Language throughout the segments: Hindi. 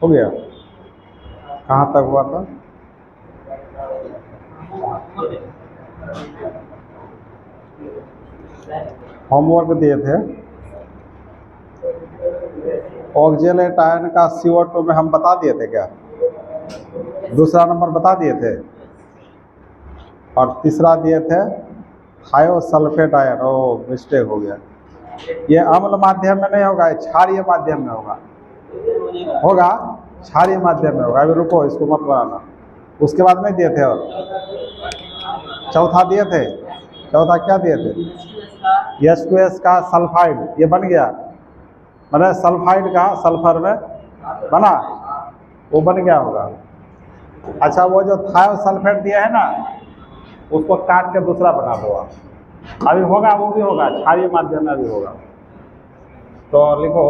हो गया? कहाँ तक हुआ था? होमवर्क दिए थे ऑक्जेलेट आयन का CO2 में हम बता दिए थे क्या? दूसरा नंबर बता दिए थे और तीसरा दिए थे थायोसल्फेट आयन। ओ मिस्टेक हो गया, ये अम्ल माध्यम में नहीं होगा, ये क्षारीय माध्यम में होगा। होगा क्षारीय माध्यम में होगा। अभी रुको, इसको मत बनाना। उसके बाद नहीं दिए थे और चौथा दिए थे। चौथा क्या दिए थे? H2S का सल्फाइड, ये बन गया, मतलब सल्फाइड का सल्फर में बना, वो बन गया होगा। अच्छा, वो जो थायोसल्फेट दिया है ना, उसको काट के दूसरा बना दो आप। अभी होगा, वो भी होगा, क्षारीय माध्यम में भी होगा। तो लिखो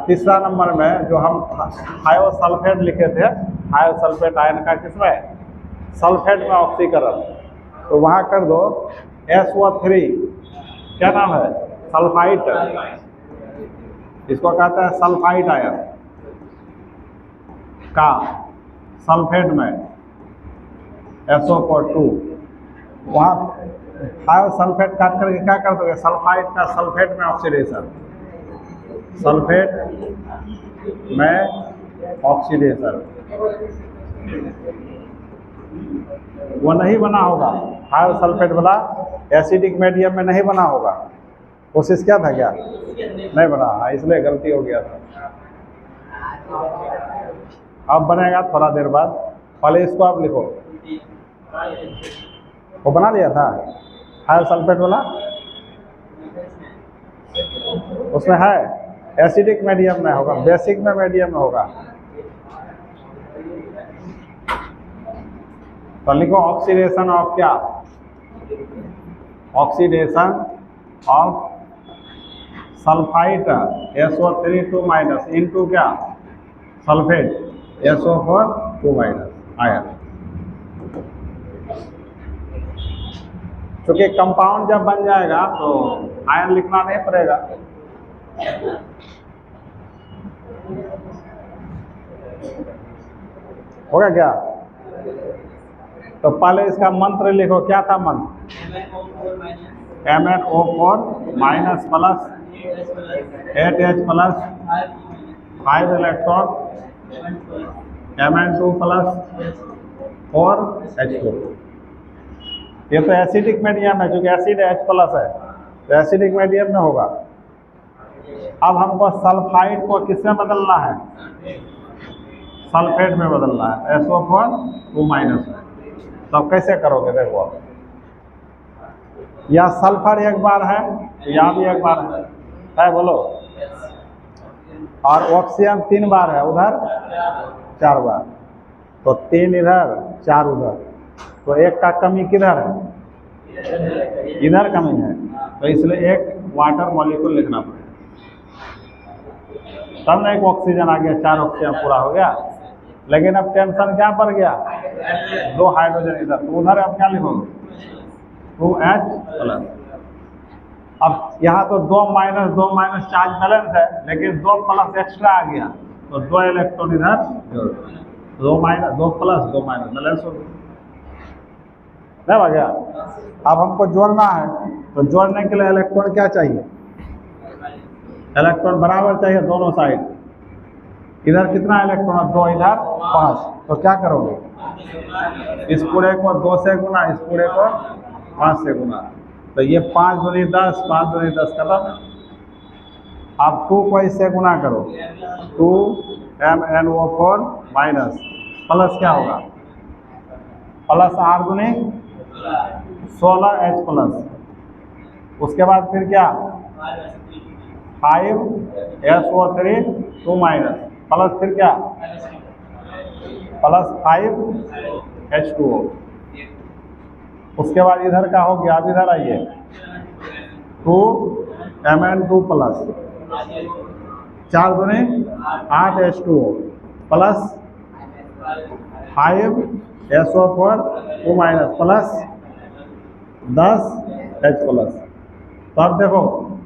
तीसरा नंबर में जो हम थायोसल्फेट लिखे थे, थायोसल्फेट आयन का किसमें? सल्फेट में ऑक्सीकरण। तो वहाँ कर दो SO3, क्या नाम है? सल्फाइट। इसको कहते हैं सल्फाइट आयन का सल्फेट में SO2। वहाँ थायोसल्फेट काट करके क्या कर दोगे? सल्फाइट का सल्फेट में ऑक्सीडेशन, सल्फेट में ऑक्सीडेशन। वो नहीं बना होगा, थायोसल्फेट वाला एसिडिक मीडियम में नहीं बना होगा। कोशिश किया था क्या? नहीं बना, इसलिए गलती हो गया था। अब बनेगा थोड़ा देर बाद। पहले इसको आप लिखो। वो बना लिया था थायोसल्फेट वाला, उसमें है एसिडिक मीडियम में होगा, बेसिक में मीडियम में होगा। तो लिखो ऑक्सीडेशन ऑफ क्या? Oxidation of sulphite SO3 2 minus into क्या? Sulphate SO4 2 minus ion. क्योंकि कंपाउंड जब बन जाएगा तो आयन लिखना नहीं पड़ेगा। होगा क्या? तो पहले इसका मंत्र लिखो, क्या था मंत्र? MnO4 minus plus 8H plus 5 electron Mn2 plus 4H2। ये तो एसिडिक मीडियम है, क्योंकि एसिड H प्लस है तो एसिडिक मीडियम में होगा। अब हमको सल्फाइड को किसमें बदलना है? सल्फेट में बदलना है, SO4 2 माइनस में। तो कैसे करोगे? देखो, या सल्फर एक बार है, या भी एक बार है बोलो, और ऑक्सीजन 3 बार है, उधर 4 बार। तो 3 इधर 4 उधर, तो एक का कमी किधर है? इधर कमी है, तो इसलिए एक वाटर मॉलिक्यूल लिखना पड़ेगा। तब ना एक ऑक्सीजन आ गया, 4 ऑक्सीजन पूरा हो गया। लेकिन अब टेंशन क्या बढ़ गया? 2 हाइड्रोजन इधर, तो उधर अब क्या लिखोगे? 2H plus. अब यहाँ तो 2 माइनस चार्ज बैलेंस है, लेकिन 2 प्लस एक्स्ट्रा आ गया, तो 2 इलेक्ट्रॉन इधर, 2 माइनस 2 प्लस 2 माइनस बैलेंस हो गया। नहीं हो गया? अब हमको जोड़ना है, तो जोड़ने के लिए इलेक्ट्रॉन क्या चाहिए? इलेक्ट्रॉन बराबर चाहिए दोनों साइड। इधर कितना इलेक्ट्रॉन? 2, इधर 5। तो क्या करोगे? इस पूरे को 2 से गुना, इस पूरे को 5 से गुना। तो ये 5 दूनी 10, 5 दूनी 10 खत्म। अब 2 को इससे गुना करो, 2 MnO4 माइनस प्लस क्या होगा? प्लस R दूनी 16H प्लस। उसके बाद फिर क्या? 5 SO3 2 माइनस प्लस फिर क्या? Plus 5 H2O। उसके बाद इधर का हो गया। अब इधर आइए, 2 Mn2 प्लस 4 दूनी 8 H2O plus 5 SO4 2 minus plus 10 H plus. तो अब देखो,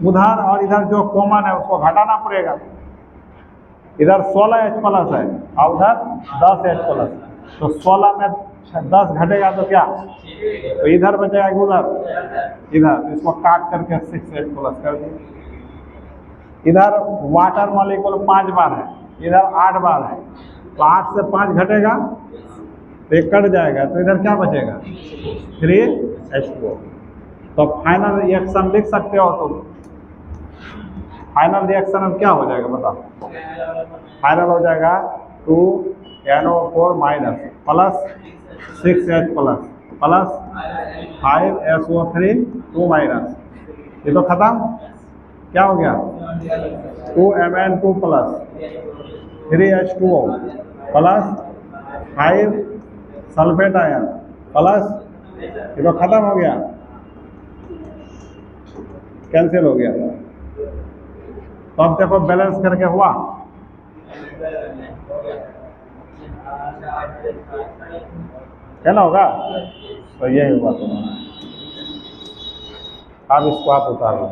उधर और इधर जो कॉमन है उसको घटाना पड़ेगा। इधर 16H प्लस है और उधर 10H प्लस, तो 16 में 10 घटेगा तो क्या, तो इधर बचेगा कि उधर, इधर, इसको काट करके 6H प्लस कर दिए। इधर वाटर मॉलिक्यूल 5 बार है, इधर 8 बार है, तो 8 से 5 घटेगा तो ये कट जाएगा, तो इधर क्या बचेगा 3H2O। तो फाइनल रिएक्शन लिख सकते हो, तो फाइनल रिएक्शन अब क्या हो जाएगा बताओ, फाइनल हो जाएगा 2NO4 minus plus 6H plus plus 5SO3 2 minus, ये तो खत्म, क्या हो गया 2Mn2 plus 3H2O plus 5 sulphate ion plus, ये तो खत्म हो गया, कैंसिल हो गया। तो अब देखो बैलेंस करके हुआ, क्या ना होगा, तो यही हुआ तुम्हारा। अब इसको आप उतार लो।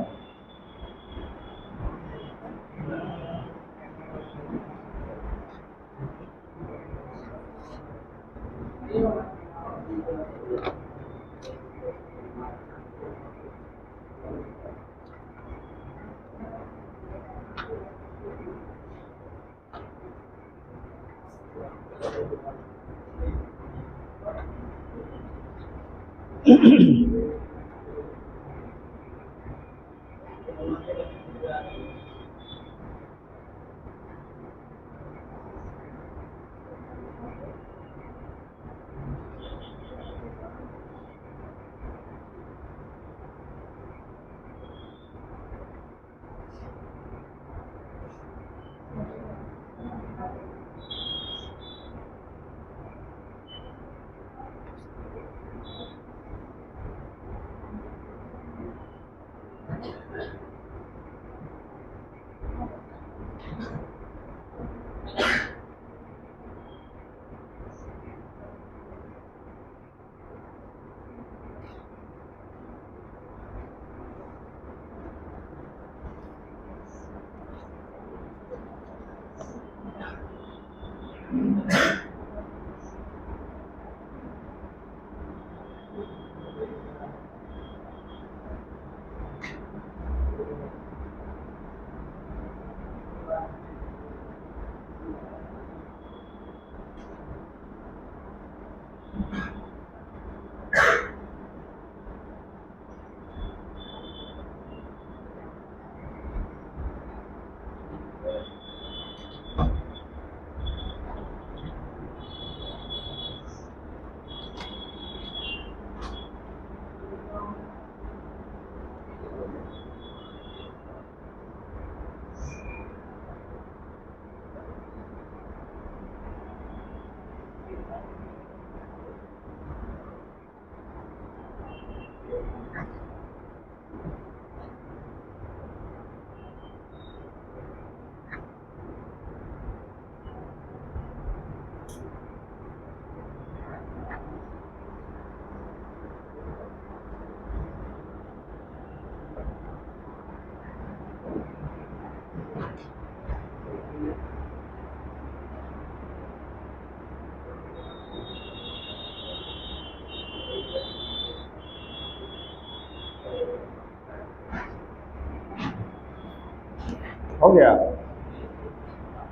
हो गया।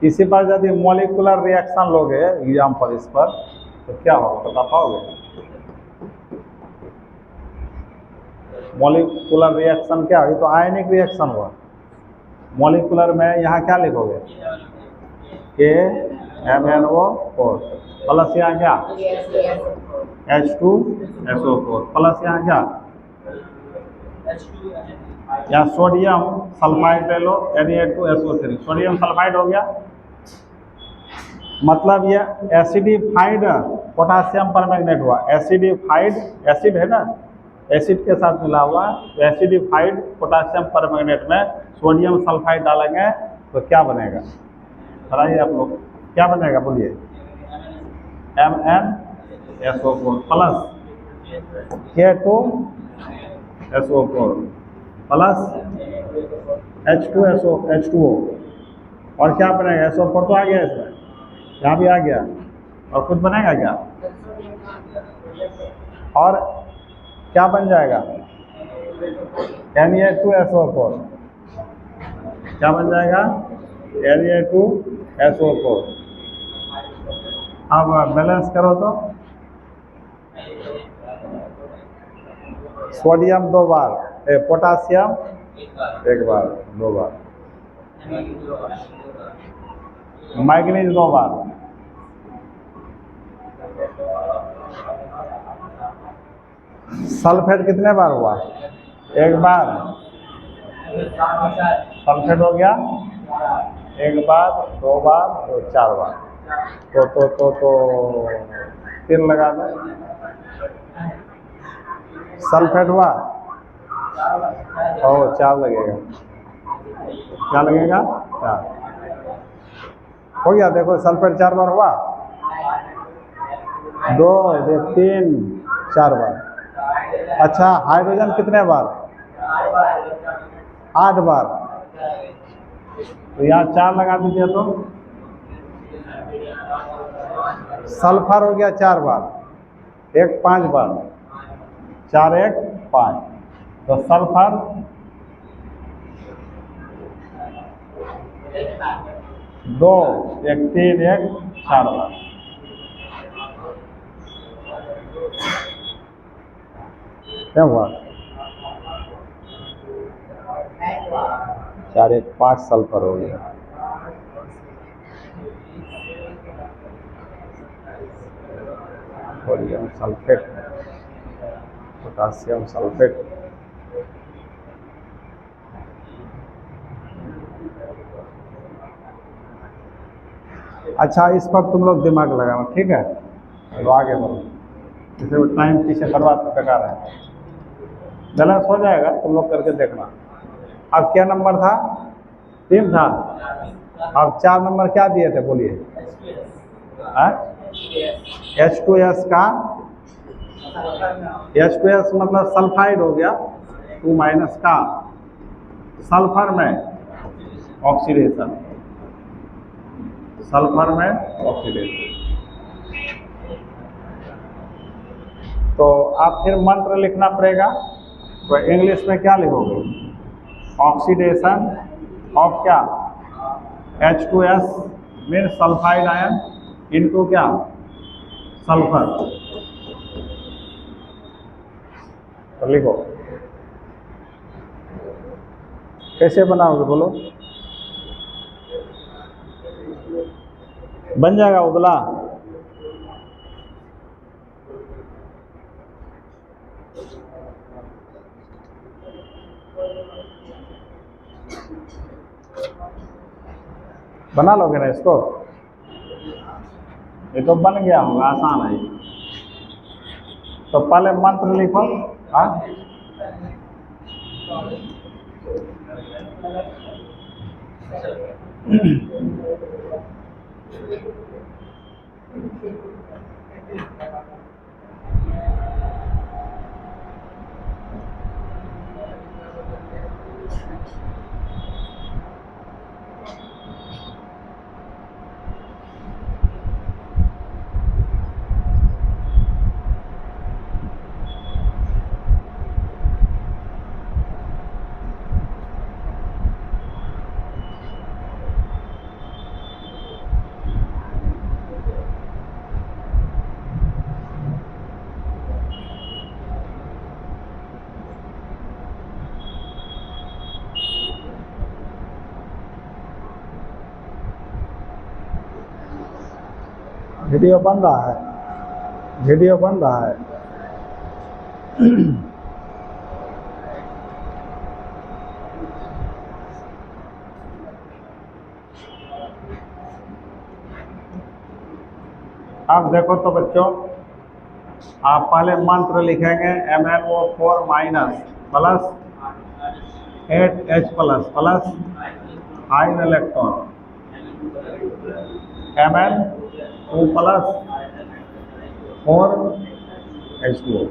इसी पर यदि मॉलिक्यूलर रिएक्शन लोगे एग्जाम्पल इस पर, तो क्या होगा बता पाओगे? मॉलिक्यूलर रिएक्शन क्या होगी? तो आयनिक रिएक्शन हुआ। मॉलिक्यूलर में यहाँ क्या लिखोगे? KMnO4 प्लस यहाँ क्या H2SO4 प्लस यहाँ क्या, यहाँ सोडियम सल्फाइड ले लो Na2SO3, सोडियम सल्फाइड हो गया। मतलब ये एसिडिफाइड पोटासियम परमैंगनेट हुआ। एसिडिफाइड एसिड है ना, एसिड के साथ मिला हुआ, तो एसिडिफाइड पोटासियम परमैंगनेट में सोडियम सल्फाइड डालेंगे तो क्या बनेगा? बताइए आप लोग, क्या बनेगा बोलिए? MnSO4 plus K2SO4 plus H2O और क्या बनेगा, SO4 तो आ गया इसमें, यहाँ भी आ गया, और कुछ बनेगा क्या, और क्या बन जाएगा, Na2SO4, क्या बन जाएगा, Na2SO4। अब बैलेंस करो तो सोडियम 2 बार, पोटासियम 1 बार, 2 बार, मैग्नीज 2 बार, सल्फेट कितने बार हुआ, 1 बार, सल्फेट हो गया 1 बार, 2 बार और 4 बार, तो 3 लगा दो, सल्फेट हुआ और 4 लगेगा, क्या लगेगा, 4 हो गया। देखो सल्फेट 4 बार हुआ, 2 3 4 बार। अच्छा हाइड्रोजन कितने बार, 8 बार, तो यहाँ 4 लगा दीजिए, तो सल्फर हो गया 4 बार, 1 5 बार, 4 1 5, तो सल्फर 2 1 3 1 4 बार, क्या हुआ, 4 1 5 सल्फर हो गया। सोडियम सल्फेट, पोटासियम सल्फेट, अच्छा इस पर तुम लोग दिमाग लगाओ, ठीक है, तो आगे बढ़ो, जैसे वो टाइम पीछे बर्बाद बेकार है, बैलेंस हो जाएगा, तुम लोग करके देखना। अब क्या नंबर था, 3 था, अब 4 नंबर क्या दिए थे बोलिए, H2S का, H2S मतलब सल्फाइड हो गया, 2 माइनस का, सल्फर में ऑक्सीडेशन, सल्फर में ऑक्सीडेशन, तो आप फिर मंत्र लिखना पड़ेगा, तो इंग्लिश में क्या लिखोगे, ऑक्सीडेशन ऑफ क्या, H2S mean sulphide ion into क्या, सल्फर, तो लिखो, कैसे बनाओगे बोलो, बन जाएगा उबला, बना लोगे ना इसको, ये तो बन गया होगा, आसान है, तो पहले मंत्र लिखो, हाँ वीडियो बन रहा है, वीडियो बन रहा है। अब देखो तो बच्चों, आप पहले मंत्र लिखेंगे MnO4 minus plus 8H plus plus 5 electron, Mn2 plus 4H2O।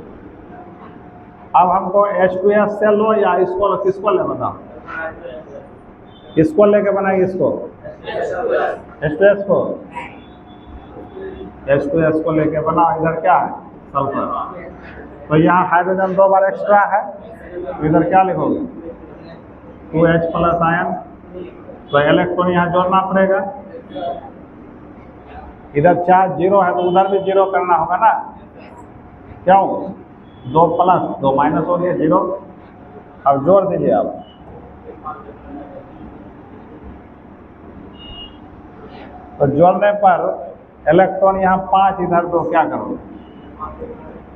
अब हमको H2S से लो या इसको किसको ले, बताओ, इसको लेके बनाएंगे, इसको H2S को H2S को लेके बना, इधर क्या है सल्फर। तो यहाँ हाइड्रोजन 2 बार एक्स्ट्रा है, तो इधर क्या लिखोगे 2H प्लस आयन। तो इलेक्ट्रॉन यहाँ जोड़ना पड़ेगा, इधर चार्ज 0 है तो उधर भी 0 करना होगा ना, क्यों 2 प्लस 2 माइनस हो गया 0। अब जोड़ दीजिए आप, तो जोड़ने पर इलेक्ट्रॉन यहाँ 5 इधर 2, क्या करोगे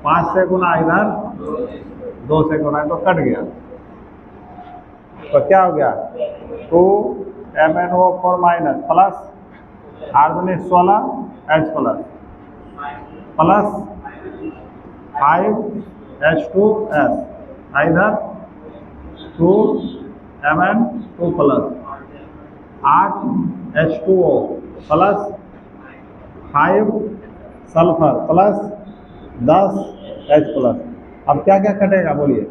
5 से गुना इधर 2 से गुना, तो कट गया। तो क्या हो गया 2MnO4 minus plus organic 16 H plus plus 5H2S, इधर 2Mn2 plus 8H2O plus 5 sulphur plus 10H plus. अब क्या क्या कटेगा बोलिए,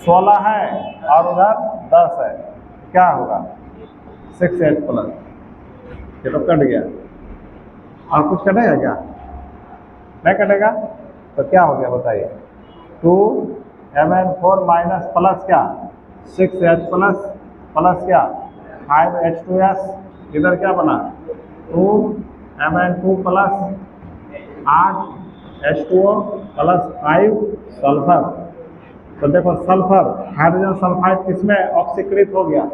16 है और उधर 10 है, क्या होगा 6H प्लस, ये तो कट गया। और कुछ कटेगा क्या, नहीं कटेगा। तो क्या हो गया बताइए 2Mn4 माइनस प्लस क्या 6H प्लस प्लस क्या 5H2S, इधर क्या बना 2Mn2 plus 8H2O plus 5 sulphur. तो देखो सल्फर हाइड्रोजन सल्फाइड किसमें ऑक्सीकृत हो गया,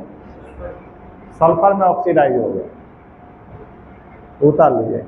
सल्फर में ऑक्सीडाइज हो गया, उतार लीजिए।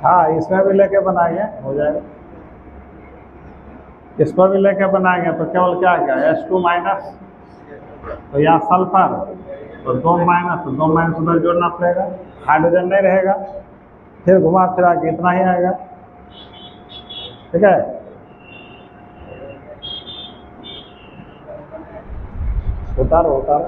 हाँ इसमें भी लेके बनाएंगे, हो जाएगा। इस पर भी लेके बनाएंगे तो केवल क्या क्या H2 माइनस, तो यहाँ सल्फर तो 2 माइनस, तो 2 माइनस उधर जोड़ना पड़ेगा, हाइड्रोजन नहीं रहेगा, फिर घुमा फिरा के इतना ही आएगा, ठीक है। उतारो उतारो,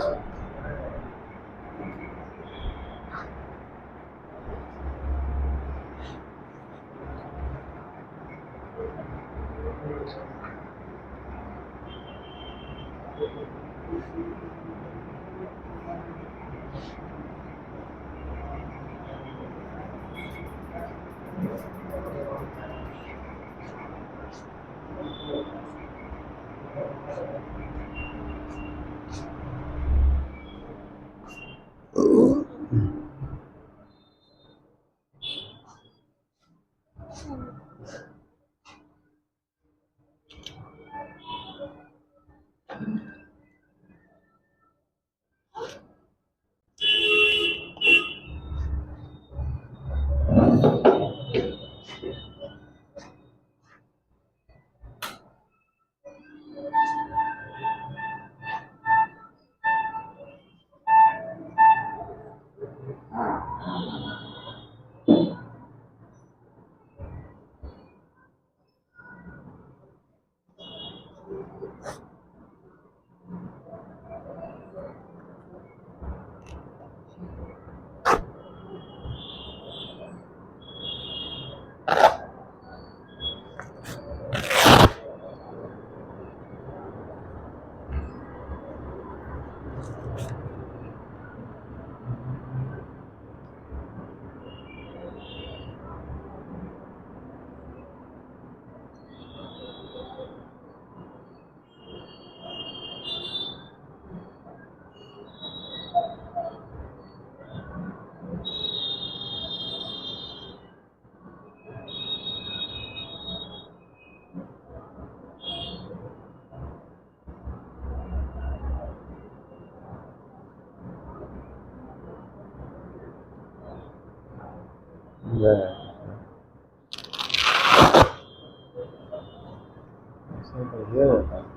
ये ऐसे तो ये रहता है।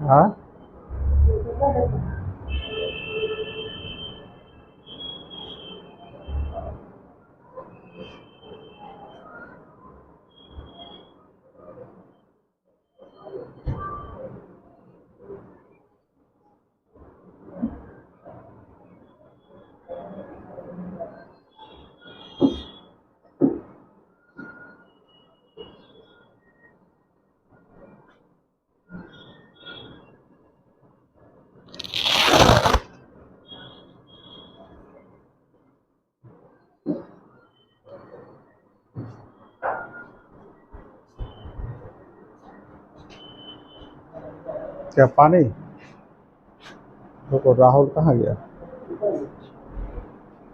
हाँ क्या पानी? देखो राहुल कहाँ गया?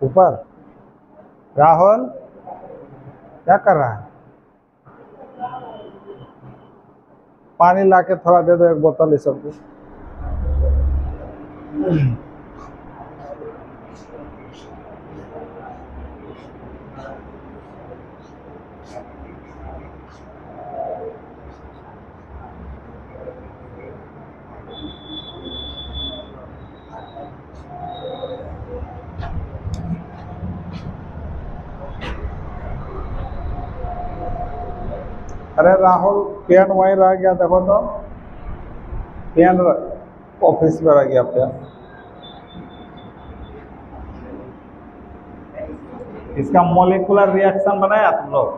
ऊपर। राहुल क्या कर रहा है? पानी लाके थोड़ा दे दो, एक बोतल ये सबको। अरे राहुल पेन वहीं रह गया, देखो तो पेन ऑफिस में रह गया पेन। इसका मॉलिक्यूलर रिएक्शन बनाया तुम लोग?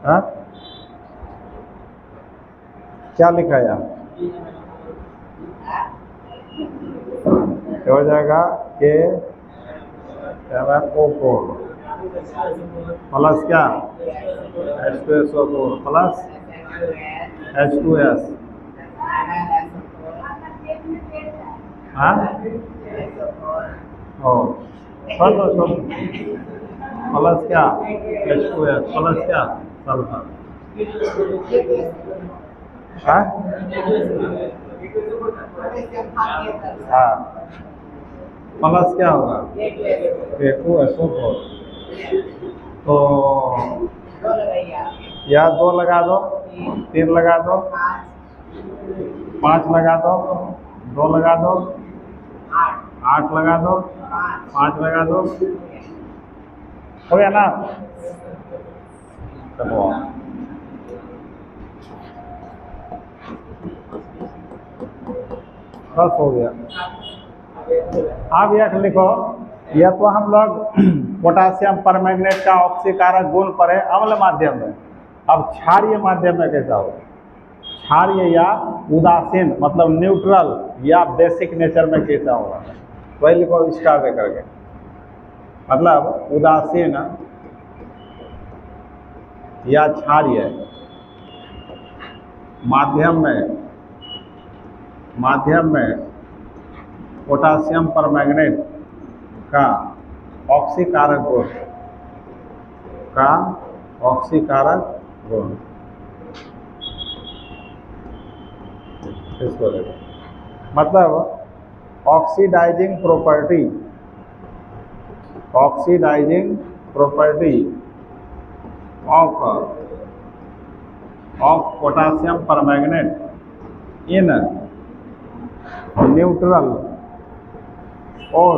हाँ क्या लिखा है? हो जाएगा के MnO4 प्लस क्या H2SO4 प्लस H2S। हाँ ओ छोड़ प्लस क्या H2S प्लस क्या सल्फर। हाँ हाँ प्लस क्या होगा K2SO4। तो या 2 लगा दो, 3 लगा दो, 5 लगा दो, 2 लगा दो, 8 लगा दो, 5 लगा दो, हो गया ना? चलो बस हो गया। अब यह लिखो, यह तो हम लोग पोटासियम परमैंगनेट का ऑक्सीकारक गुण पढ़े अम्ल माध्यम में। अब क्षारीय माध्यम में कैसा होगा? क्षारीय या उदासीन मतलब न्यूट्रल या बेसिक नेचर में कैसा होगा? वही लिखो स्टार दे करके। मतलब उदासीन या क्षारीय माध्यम में पोटासियम परमैंगनेट का ऑक्सीकारक गुण इसको देखो, मतलब oxidising property of potassium permanganate in neutral or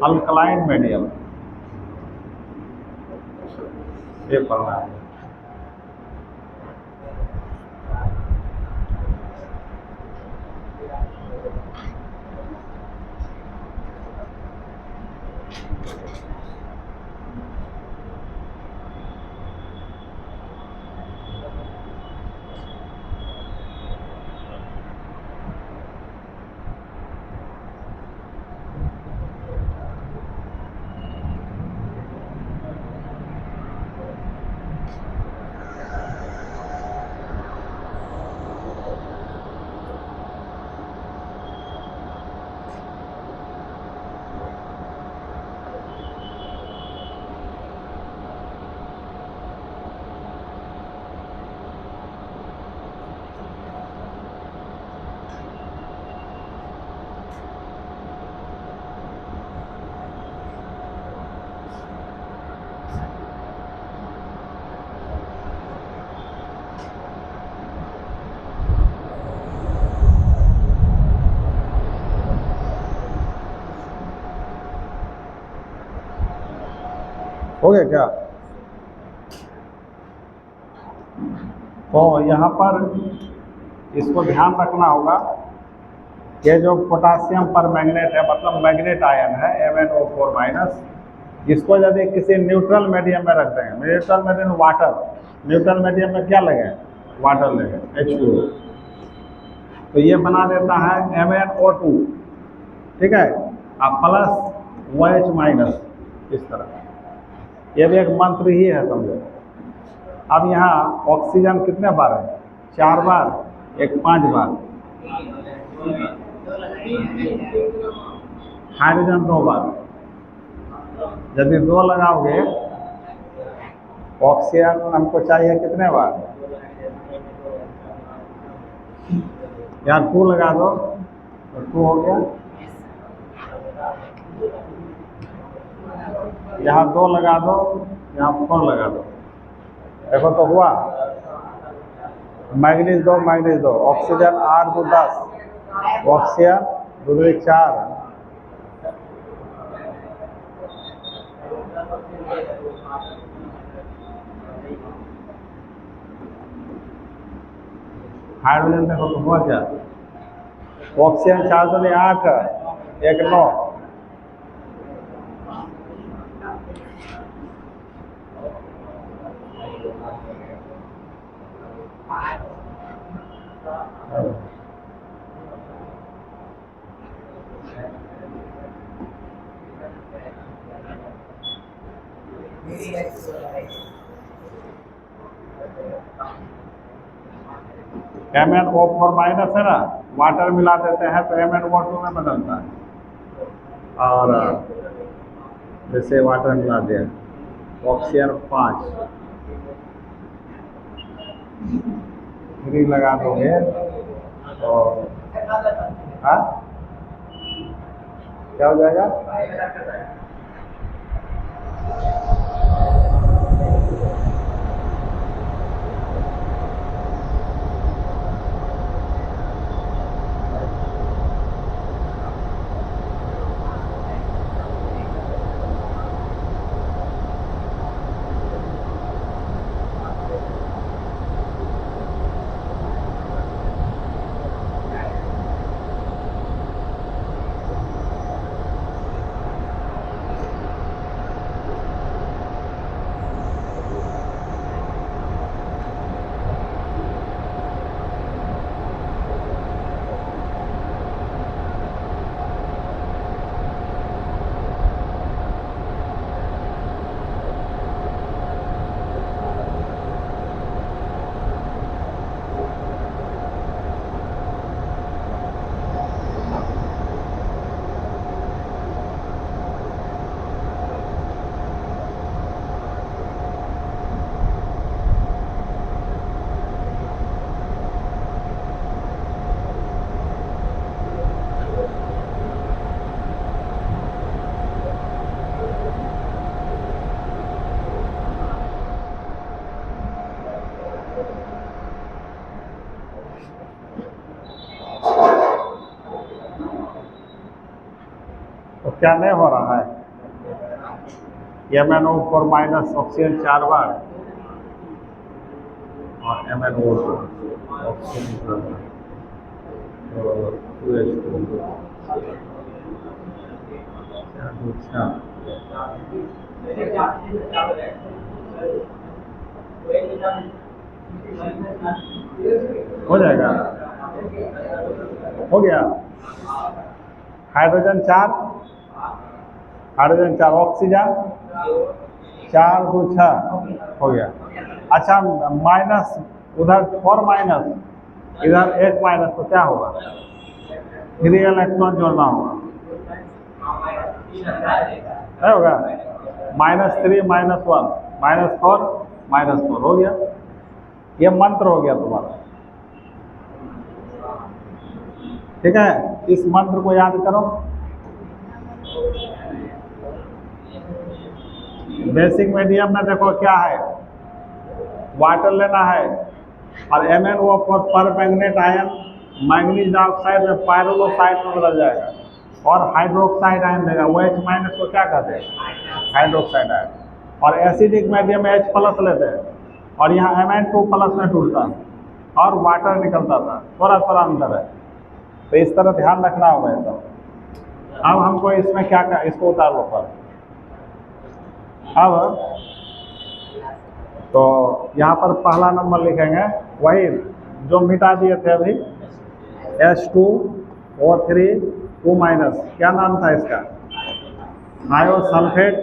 alkaline medium। ये पढ़ना है। हो गया क्या? तो यहाँ पर इसको ध्यान रखना होगा, ये जो पोटासियम पर मैग्नेट है मतलब मैग्नेट आयन है MnO4 माइनस, इसको यदि किसी न्यूट्रल मीडियम में रख देंगे, neutral medium water, neutral medium में क्या लगे? वाटर लगे H2O, तो ये बना देता है MnO2, ठीक है, अब प्लस OH माइनस, इस तरह। ये भी एक मंत्र ही है समझो। अब यहाँ ऑक्सीजन कितने बार है? 4 बार, एक 5 बार, हाइड्रोजन 2 बार। यदि 2 लगाओगे, ऑक्सीजन हमको चाहिए कितने बार? यहाँ 2 लगा दो तो 2 हो गया, यहाँ 2 लगा दो, यहाँ 4 लगा दो, देखो तो हुआ। मैग्नीज 2, ऑक्सीजन 8 2 10, ऑक्सीजन 2 2 4, हाइड्रोजन देखो तो हुआ क्या? ऑक्सीजन 4 2 8, 1 9, MnO4 माइनस है ना, वाटर मिला देते हैं तो MnO2 में बदलता है। और जैसे वाटर मिला दिया, ऑक्सीजन 5, 3 लगा दोगे तो हाँ क्या हो जाएगा? क्या नहीं हो रहा है? MnO4 माइनस ऑक्सीजन 4 बार और MnO2 ऑक्सीजन 4 बार और 2H2 अच्छा हो जाएगा, हो गया। हाइड्रोजन 4, हाइड्रोजन 4 ऑक्सीजन 4 2 6 हो गया। अच्छा माइनस उधर 4 माइनस इधर 1 माइनस तो क्या होगा? 3 इलेक्ट्रॉन जोड़ना होगा, नहीं होगा? -3 -1 -4 -4 हो गया। ये मंत्र हो गया तुम्हारा, ठीक है? इस मंत्र को याद करो। बेसिक मीडियम में देखो क्या है, वाटर लेना है और MnO4 पर मैग्नेट आयन मैग्नीज डाइऑक्साइड में पायरोलोसाइड में बदल जाएगा और हाइड्रोक्साइड आयन देगा। वो H माइनस को क्या कहते हैं? Hydroxide ion. और एसिडिक मीडियम में H प्लस लेते हैं और यहाँ Mn2 प्लस में टूटता है और वाटर निकलता था, थोड़ा थोड़ा अंतर है। तो इस तरह ध्यान रखना होगा ये सब। अब हमको इसमें क्या क्या, इसको उतार लो पर। अब तो यहाँ पर पहला नंबर लिखेंगे वही जो मिटा दिए थे अभी, H2O3 2 माइनस, क्या नाम था इसका? थायोसल्फेट,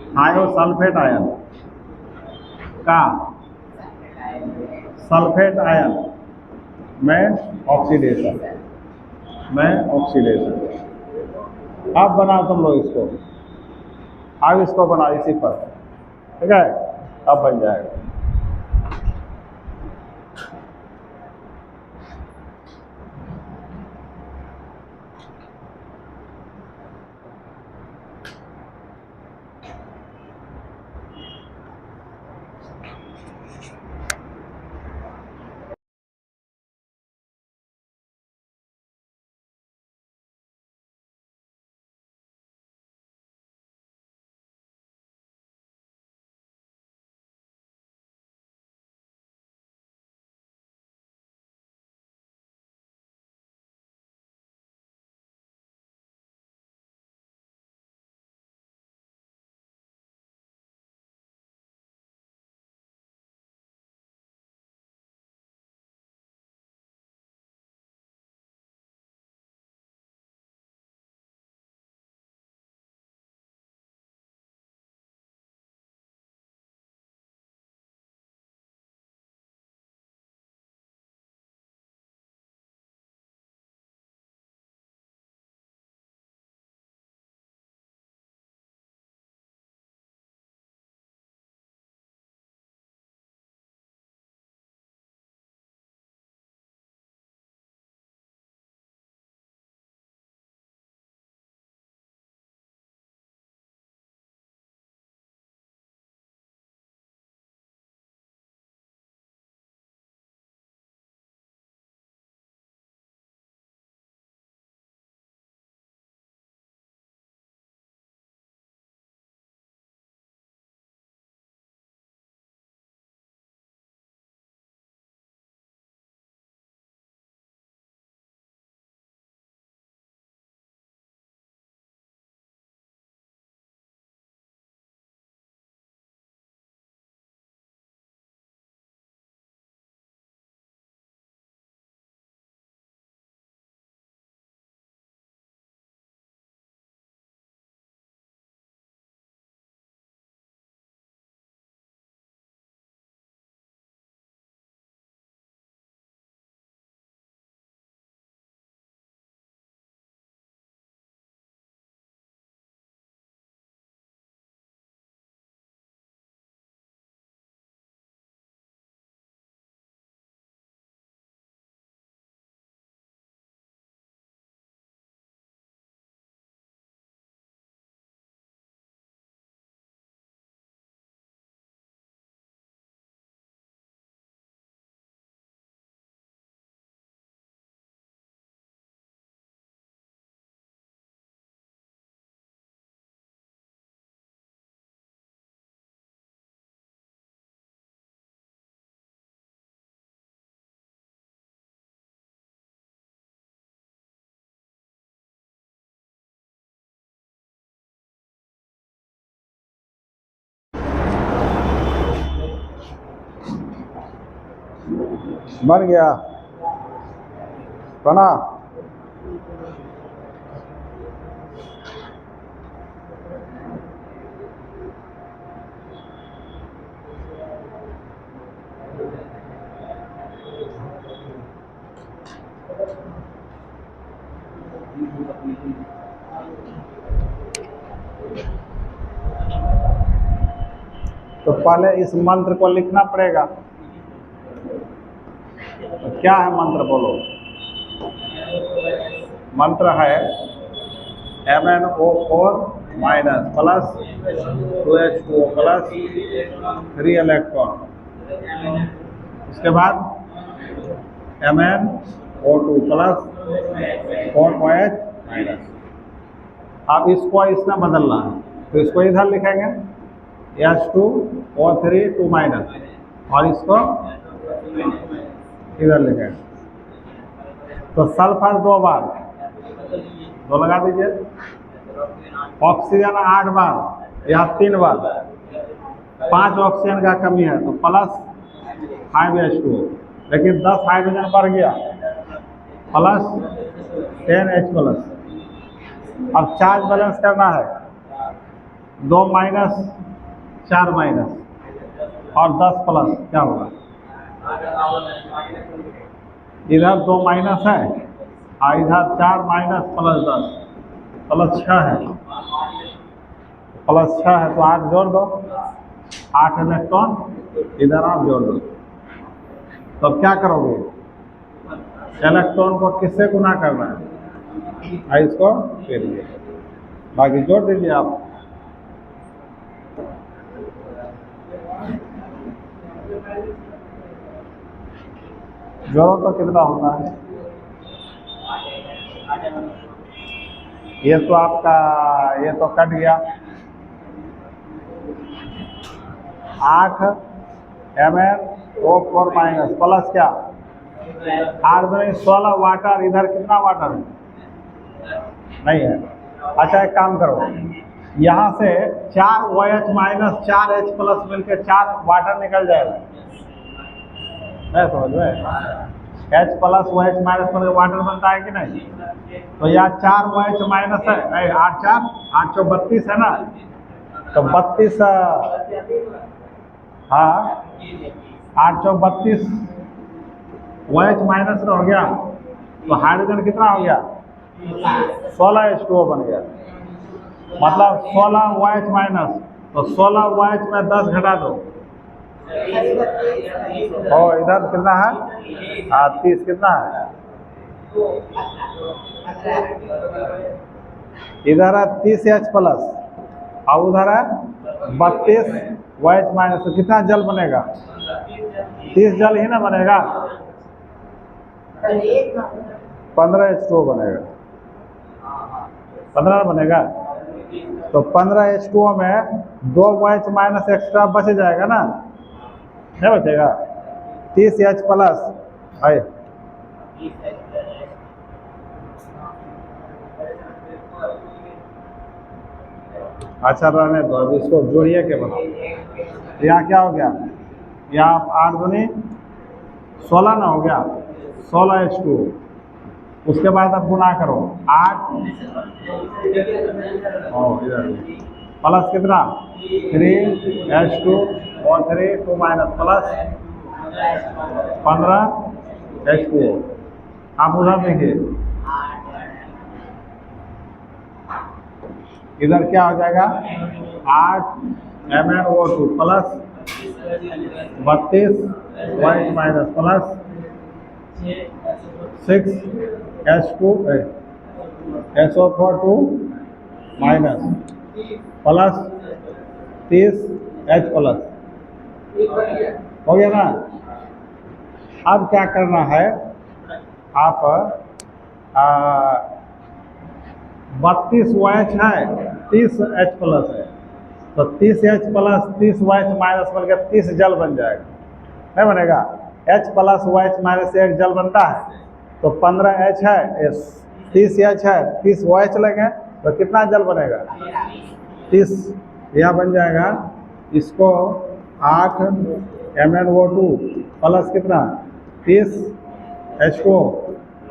थायोसल्फेट आयन का सल्फेट आयन में ऑक्सीडेशन, में ऑक्सीडेशन। अब बनाओ तुम लोग इसको, अब इसको बनाओ इसी पर, ठीक है? अब बन जाएगा। बन गया बना। तो पहले इस मंत्र को लिखना पड़ेगा। तो क्या है मंत्र बोलो? मंत्र है MnO4 minus plus 2H2O plus 3 electron. उसके बाद MnO2 प्लस 4OH माइनस। अब इसको इसमें बदलना है, तो इसको इधर लिखेंगे H2O3 2 माइनस, और इसको इधर लिखेंगे। तो सल्फर 2 बार, 2 लगा दीजिए। ऑक्सीजन 8 बार या 3 बार, 5 ऑक्सीजन का कमी है तो प्लस 5H2O, लेकिन 10 हाइड्रोजन बढ़ गया प्लस 10H प्लस। अब चार्ज बैलेंस करना है, 2 माइनस 4 माइनस और 10 प्लस, क्या होगा? इधर 2 माइनस है और इधर 4 माइनस प्लस 10 प्लस 6 है, प्लस 6 है तो 8 जोड़ दो, 8 इलेक्ट्रॉन इधर आप जोड़ दो। तो क्या करोगे? इलेक्ट्रॉन को किससे गुना करना है? इसको फिर बाकी जोड़ दीजिए आप। जोड़ो तो कितना होता है? ये तो आपका, ये तो कट गया। 8 MnO4 माइनस प्लस क्या? 8 में 16 वाटर, इधर कितना वाटर है? नहीं है। अच्छा एक काम करो, यहाँ से 4 OH माइनस 4H प्लस मिलकर 4 वाटर निकल जाएगा, नहीं समझ में? H प्लस OH माइनस मिलकर वाटर बनता है कि नहीं? तो यहाँ 4 OH माइनस है, नहीं 8 4 8 32 है ना, तो 32, हाँ 8 32 OH माइनस हो गया, तो हाइड्रोजन कितना हो गया? 16H2O बन गया। मतलब 16 OH माइनस, तो 16 OH में 10 घटा दो, और इधर कितना है? 30 कितना है? इधर है 30H प्लस और उधर है 32 OH माइनस, तो कितना जल बनेगा? 30 जल ही ना बनेगा, 15H2O बनेगा, 15 बनेगा। तो 15H2O में 2 OH माइनस एक्स्ट्रा बच जाएगा ना, नहीं बचेगा? 30H प्लस है, अच्छा रहने दो, अब इसको जोड़िए के बनाओ। यहाँ क्या हो गया? यहाँ 8 दूनी 16 ना हो गया, 16H2O। उसके बाद अब गुना करो, 8 इधर प्लस कितना? 3H2O3 2 minus plus 15H2O। आप उधर देखिए, इधर क्या हो जाएगा? 8 MnO2 plus 32 OH minus plus 6H2 SO4 2 minus plus 30H plus, हो गया ना? अब क्या करना है? आप 32 OH है, 30H प्लस है, तो 30H प्लस 30 OH माइनस बन गया, 30 जल बन जाएगा, नहीं बनेगा? H प्लस OH माइनस 1 जल बनता है, तो 15H है, 30H है, 30 OH लेंगे तो कितना जल बनेगा? 30 यह बन जाएगा। इसको 8 MnO2 प्लस कितना? 30 H2O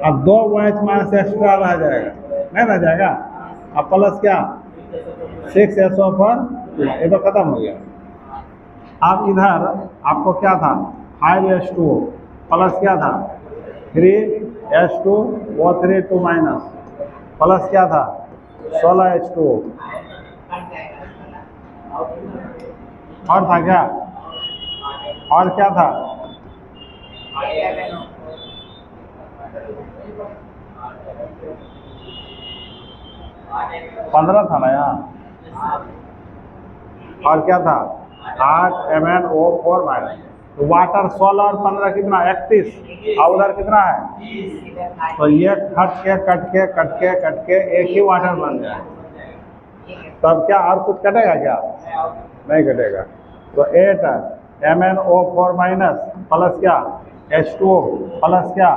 अब 2 OH माइनस एक्स्ट्रा रह जाएगा, नहीं रह जाएगा। अब प्लस क्या 6 SO पर, ये तो खत्म हो गया। अब इधर आपको क्या था 5 H2O प्लस क्या था 3 H2O3 2 माइनस प्लस क्या था 16 H2O और था क्या, और क्या था 15 था ना यहाँ, और क्या था 8 MnO4 माइनस। तो वाटर 16 और 15 कितना 31, और उधर कितना है, तो ये कट के एक ही वाटर बन जाए। तब क्या और कुछ कटेगा क्या, नहीं कटेगा। तो 8 MnO4 माइनस प्लस क्या H2O प्लस क्या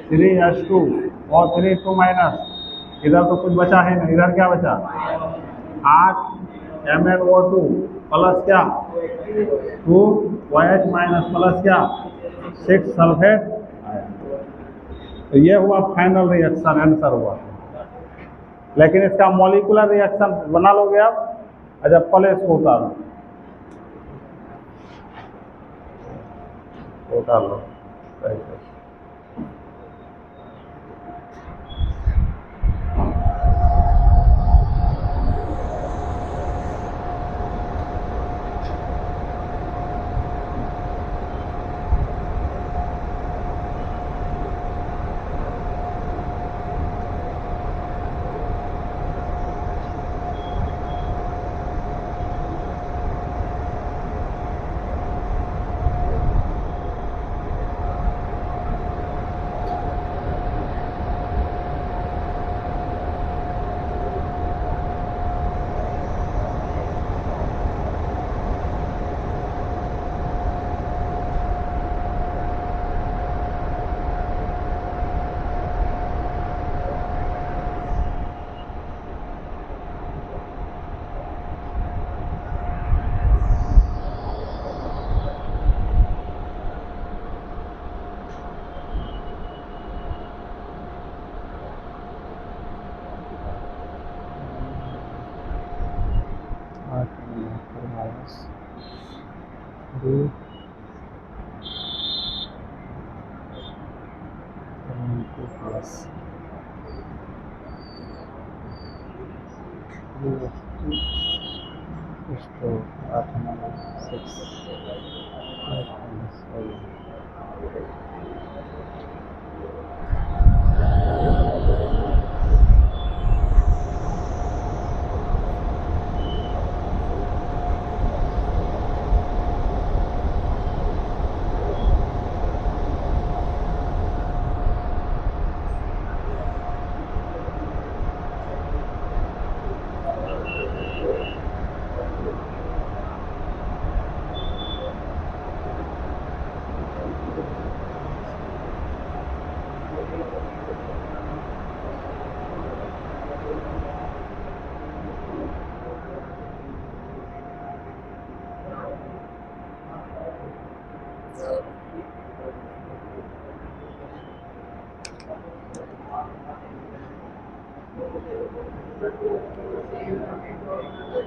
3 H2O3 2 माइनस, इधर तो कुछ बचा है नहीं, इधर क्या बचा 8 MnO2 प्लस क्या 2 OH माइनस प्लस क्या 6 सल्फेट आया। तो ये हुआ फाइनल रिएक्शन आंसर हुआ। लेकिन इसका मॉलिक्यूलर रिएक्शन बना लोगे आप। अच्छा पहले इसको उतार लो ऐसे।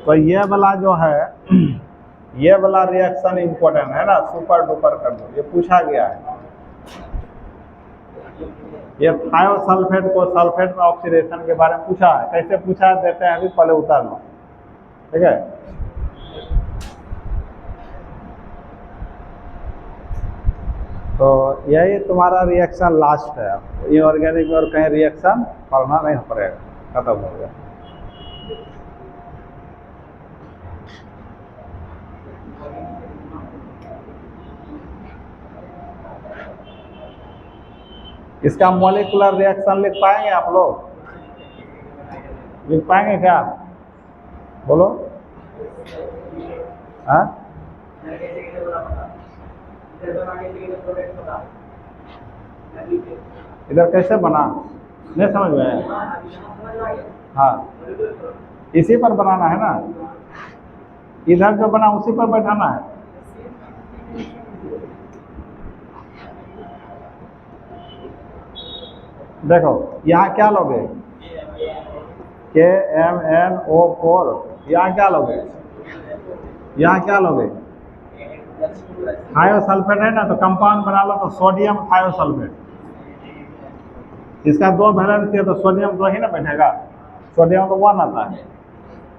तो ये वाला जो है ये वाला रिएक्शन इम्पोर्टेंट है ना, सुपर डुपर कर दो, ये पूछा गया है। ये थायोसल्फेट को सल्फेट में ऑक्सीडेशन के बारे में पूछा है, कैसे पूछा है देते हैं अभी, पहले उतार लो ठीक है। तो यही तुम्हारा रिएक्शन लास्ट है। इनऑर्गेनिक में और कहीं रिएक्शन पढ़ना नहीं पड़ेगा, खत्म हो गया। इसका मॉलिक्यूलर रिएक्शन लिख पाएंगे आप लोग, लिख पाएंगे क्या, बोलो हाँ? इधर कैसे बना नहीं समझ में, हाँ इसी पर बनाना है ना, इधर जो बना उसी पर बैठाना है। देखो यहाँ क्या लोगे, KMnO4, यहाँ क्या लोगे, यहाँ क्या लोगे, थायोसल्फेट है ना, तो कंपाउंड बना लो तो सोडियम थायोसल्फेट। इसका 2 वैलेंस है तो सोडियम 2 ही ना बैठेगा, सोडियम तो 1 आता है।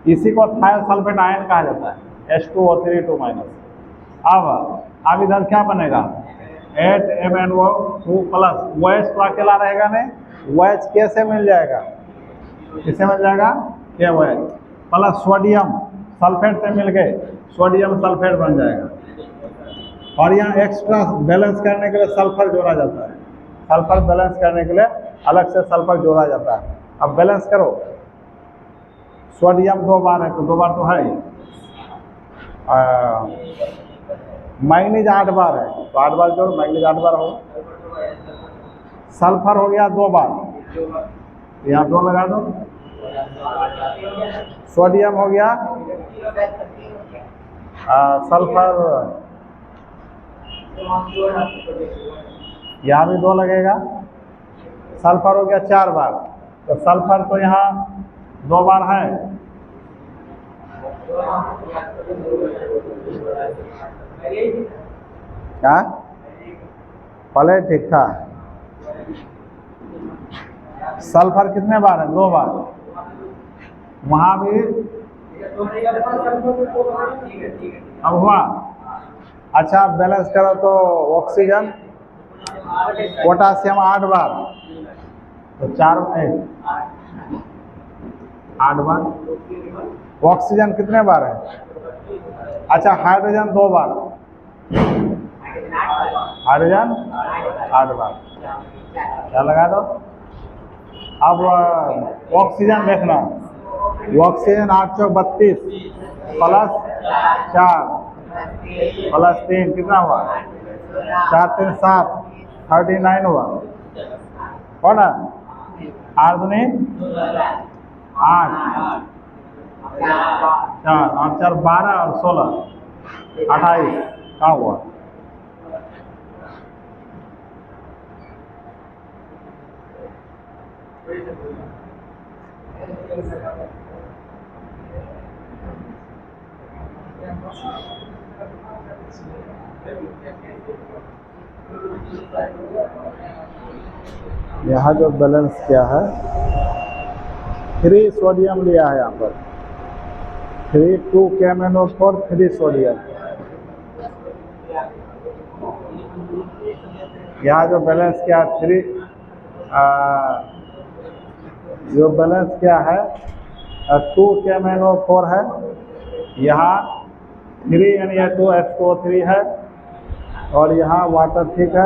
इसी को थायोसल्फेट आयन कहा जाता है, H2O3 2-। अब इधर क्या बनेगा, 8MnO2 प्लस, OH तो अकेला रहेगा नहीं, OH कैसे मिल जाएगा, किससे मिल जाएगा, KOH प्लस सोडियम सल्फेट से मिल गए, सोडियम सल्फेट बन जाएगा। और यहाँ एक्स्ट्रा बैलेंस करने के लिए सल्फर जोड़ा जाता है, सल्फर बैलेंस करने के लिए अलग से सल्फर जोड़ा जाता है। अब बैलेंस करो, सोडियम 2 बार है तो 2 बार तो है ही, मैग्नीज 8 बार है तो 8 बार जोड़, मैग्नीज 8 बार हो। सल्फर हो गया 2 बार, यहाँ 2 लगा दो। सोडियम हो गया, सल्फर यहाँ भी 2 लगेगा। सल्फर हो गया 4 बार, तो सल्फर तो यहाँ 2 बार है, क्या पहले ठीक था। सल्फर कितने बार है, 2 बार, वहाँ भी अब हुआ। अच्छा बैलेंस करो तो ऑक्सीजन, पोटासियम 8 बार, तो 4 8 बार। ऑक्सीजन कितने बार है, अच्छा हाइड्रोजन 2 बार, हाइड्रोजन 8 बार, क्या लगा दो। अब ऑक्सीजन देखना, ऑक्सीजन 8 चौक 32 प्लस 4 प्लस 3 कितना हुआ, 4 3 7 39 हुआ, हो ना। 8 दूनी 8, 4 और 4 12 और 16 28, कहाँ हुआ। यहाँ जो बैलेंस किया है, 3 सोडियम लिया है यहाँ पर, 3 2 KMnO4 3 सोडियम। यहाँ जो बैलेंस किया 3 जो बैलेंस किया है 2 KMnO4 है, यहाँ 3 Na2H2O3 है, और यहाँ वाटर ठीक है,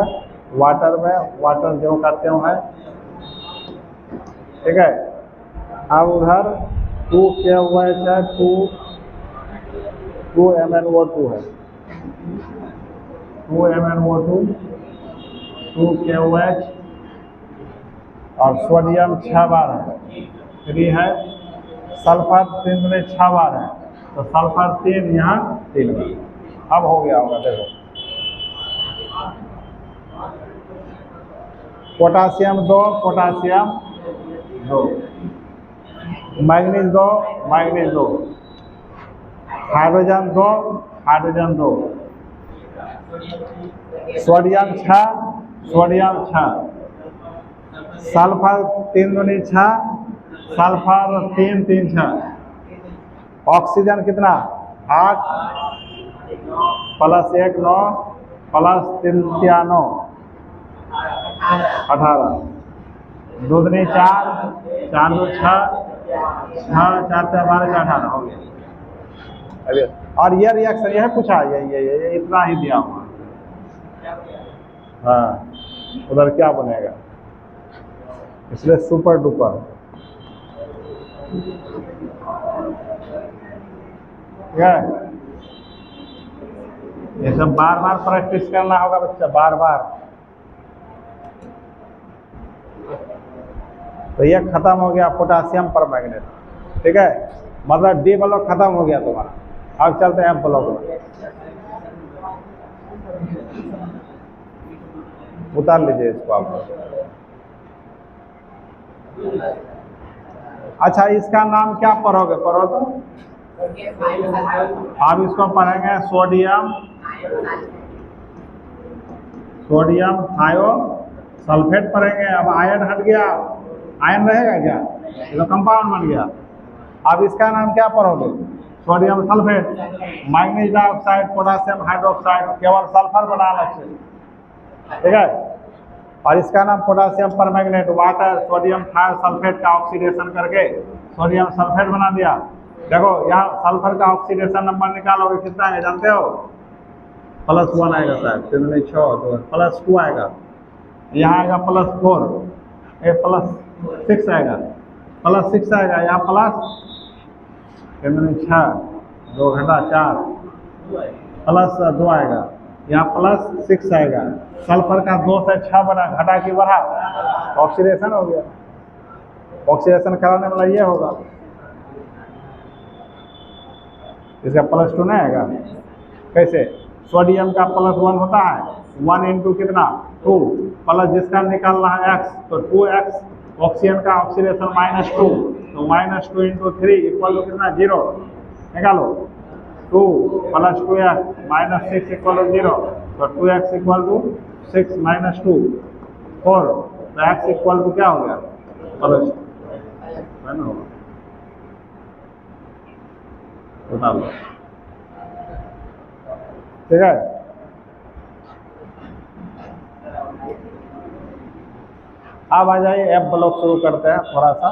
वाटर में वाटर जो करते हैं, ठीक है। अब उधर 2 KOH है, 2 MnO2 है, 2 MnO2 2 KOH, और सोडियम 6 बार है, 3 है। सल्फर 3 में 6 बार है, तो सल्फर 3 यहाँ 3 बार। अब हो गया होगा, देखो potassium 2 potassium 2, manganese 2 manganese 2, hydrogen 2 hydrogen 2, sodium 6 sodium 6, sulphur 3 दूनी 6, सल्फर 3 3 6। ऑक्सीजन कितना 8 प्लस 1 9 प्लस 3 9 18, 2 दूनी 4 4 2 6 6 4 12 18 हो गया। और ये रिएक्शन यह पूछा, ये इतना ही दिया हुआ, हाँ उधर क्या बनेगा, इसलिए सुपर डुपर। ठीक है, ये सब बार बार प्रैक्टिस करना होगा बच्चा, बार बार। तो ये खत्म हो गया पोटासियम पर मैग्नेट, ठीक है, मतलब डी ब्लॉक खत्म हो गया तुम्हारा। अब चलते हैं ब्लॉक में, उतार लीजिए इसको आप। अच्छा, इसका नाम क्या पढ़ोगे, पढ़ो तो। अब इसको पढ़ेंगे सोडियम थायो सल्फेट पढ़ेंगे। अब आयन हट गया, आयन रहेगा क्या, ये तो कंपाउंड बन गया। अब इसका नाम क्या पढ़ोगे, sodium sulphate, manganese dioxide, potassium hydroxide, केवल सल्फर बना अलग से, ठीक है। और इसका नाम potassium permanganate, water sodium thiosulphate का ऑक्सीडेशन करके सोडियम सल्फेट बना दिया। देखो यहाँ सल्फर का ऑक्सीडेशन नंबर निकालोगे कितना है जानते हो, +1 आएगा शायद, 6 तो +2 आएगा, यहाँ आएगा +4, ये +6 आएगा, +6 आएगा, यहाँ +6, 2 घटा 4, +2 आएगा, यहाँ +6 आएगा। सल्फर का 2 से 6 बना, घटा कि बढ़ा, ऑक्सीडेशन हो गया। ऑक्सीडेशन कराने वाला ये होगा, इसका +2 नहीं आएगा। कैसे, सोडियम का +1 होता है, 1 इंटू कितना 2, प्लस जिसका निकालना है x, तो 2x, ऑक्सीजन का ऑक्सीडेशन -2, तो -2 इंटू 3 इक्वल टू कितना 0, निकालो 2 + 2x -6 इक्वल टू 0, तो 2x इक्वल टू 6 - 2 4, तो x इक्वल टू क्या हो गया +2, है ना, बता लो, ठीक है। अब आ जाइए एफ ब्लॉक शुरू करते हैं थोड़ा सा,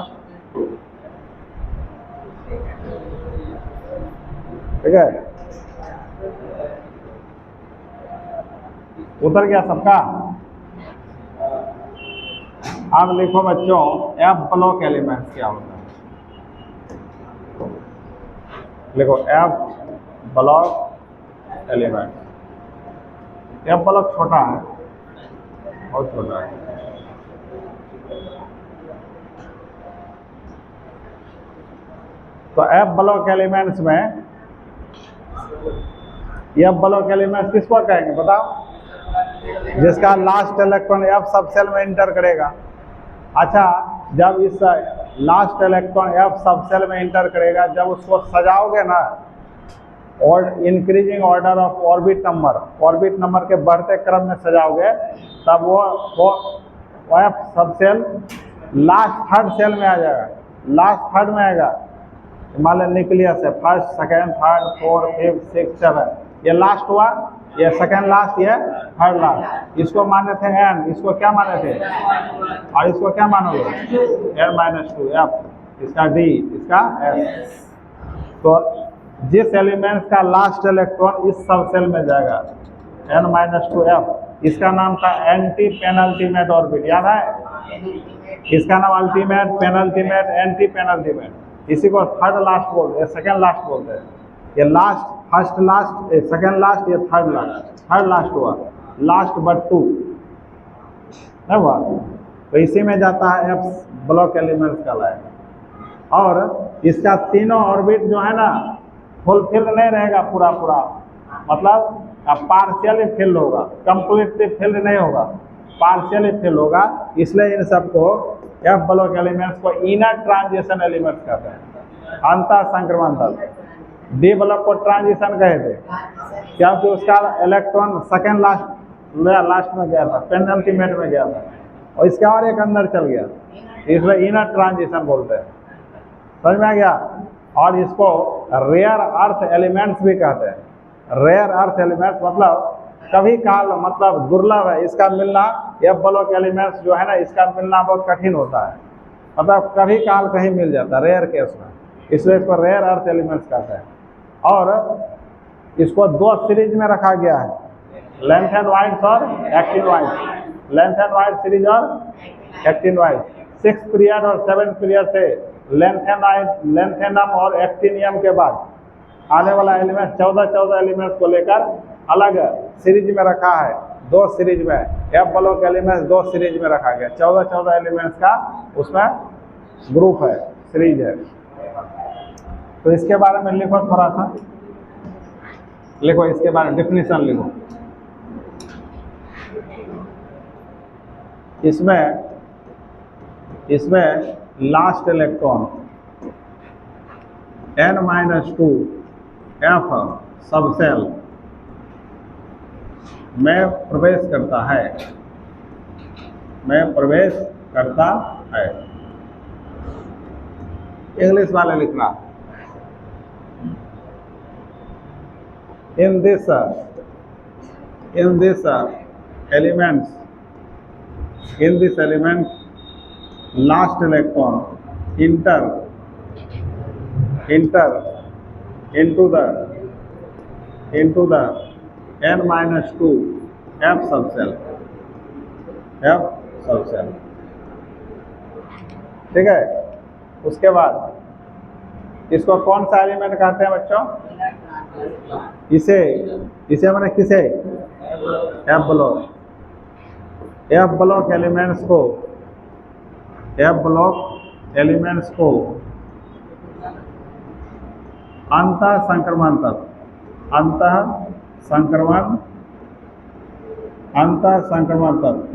ठीक है। उतर गया सबका। अब लिखो बच्चों एफ ब्लॉक एलिमेंट्स क्या होता है, लिखो F block element. F block छोटा है, बहुत छोटा है। तो एफ ब्लॉक एलिमेंट्स में, एफ ब्लॉक एलिमेंट्स किसको कहेंगे बताओ, जिसका लास्ट इलेक्ट्रॉन एफ सब सेल में इंटर करेगा। अच्छा, जब इस लास्ट इलेक्ट्रॉन एफ सब सेल में इंटर करेगा, जब उसको सजाओगे ना, और increasing order of orbit number के बढ़ते क्रम में सजाओगे, तब वो एफ सब सेल लास्ट थर्ड सेल में आ जाएगा, लास्ट थर्ड में आएगा। मान लो न्यूक्लियस है, first second third fourth fifth six seven, ये लास्ट हुआ, ये सेकेंड लास्ट, ये थर्ड लास्ट। इसको माने थे एन, इसको क्या माने थे, और इसको क्या मानोगे n-2 एफ, इसका डी, इसका एस। तो जिस एलिमेंट का लास्ट इलेक्ट्रॉन इस सब सेल में जाएगा n-2 एफ, इसका नाम था एंटी पेनल्टीमेट ऑर्बिट, याद है। इसका नाम अल्टीमेट, पेनल्टीमेट, एंटी पेनल्टीमेट, इसी को थर्ड लास्ट बोलते हैं, सेकेंड लास्ट बोलते हैं। ये last, first last, second last, ये थर्ड लास्ट हुआ, लास्ट बट 2 नहीं हुआ, तो इसी में जाता है एफ ब्लॉक एलिमेंट्स कहलाएगा। और इसका तीनों ऑर्बिट जो है ना फुलफिल नहीं रहेगा पूरा, मतलब पार्शियली फिल होगा, कंप्लीटली फिल नहीं होगा, पार्शियली फिल होगा। इसलिए इन सबको एफ ब्लॉक एलिमेंट्स को इनर ट्रांजिशन एलिमेंट्स कहते हैं, अंतर संक्रमण तल। डी ब्लॉक को ट्रांजिशन कहे थे, क्योंकि उसका इलेक्ट्रॉन सेकेंड लास्ट में गया था, पेनल्टीमेट में गया था, और इसका और एक अंदर चल गया, इसलिए इनर ट्रांजिशन बोलते हैं, समझ में आ गया। और इसको रेयर अर्थ एलिमेंट्स भी कहते हैं। रेयर अर्थ एलिमेंट्स मतलब कभी काल, मतलब दुर्लभ है इसका मिलना। एफ ब्लॉक एलिमेंट्स जो है ना, इसका मिलना बहुत कठिन होता है, मतलब कभी काल कहीं मिल जाता है, रेयर केस में, इसलिए इसको रेयर अर्थ एलिमेंट्स कहते हैं। और इसको 2 सीरीज में रखा गया है, लेंथ एंड वाइड्स और actin wides, length and wide series और एक्टिन वाइड। 6 पीरियड और 7 पीरियड से लेंथेनम और एक्टिनियम के बाद आने वाला एलिमेंट 14 एलिमेंट्स को लेकर अलग सीरीज में रखा है, 2 सीरीज में। एफ ब्लॉक एलिमेंट्स 2 सीरीज में रखा गया, 14 एलिमेंट्स का उसमें ग्रुप है, सीरीज है। तो इसके बारे में लिखो, थोड़ा सा लिखो, इसके बारे में डिफिनीशन लिखो। इसमें इसमें last electron n-2 f subshell में प्रवेश करता है, इंग्लिश वाले लिखना। in this element last electron enter into the n-2 f subcell, ठीक है। उसके बाद इसको कौन सा एलिमेंट कहते हैं बच्चों? इसे मैंने किसे? एफ ब्लॉक एलिमेंट्स को अंतः संक्रमण तत्व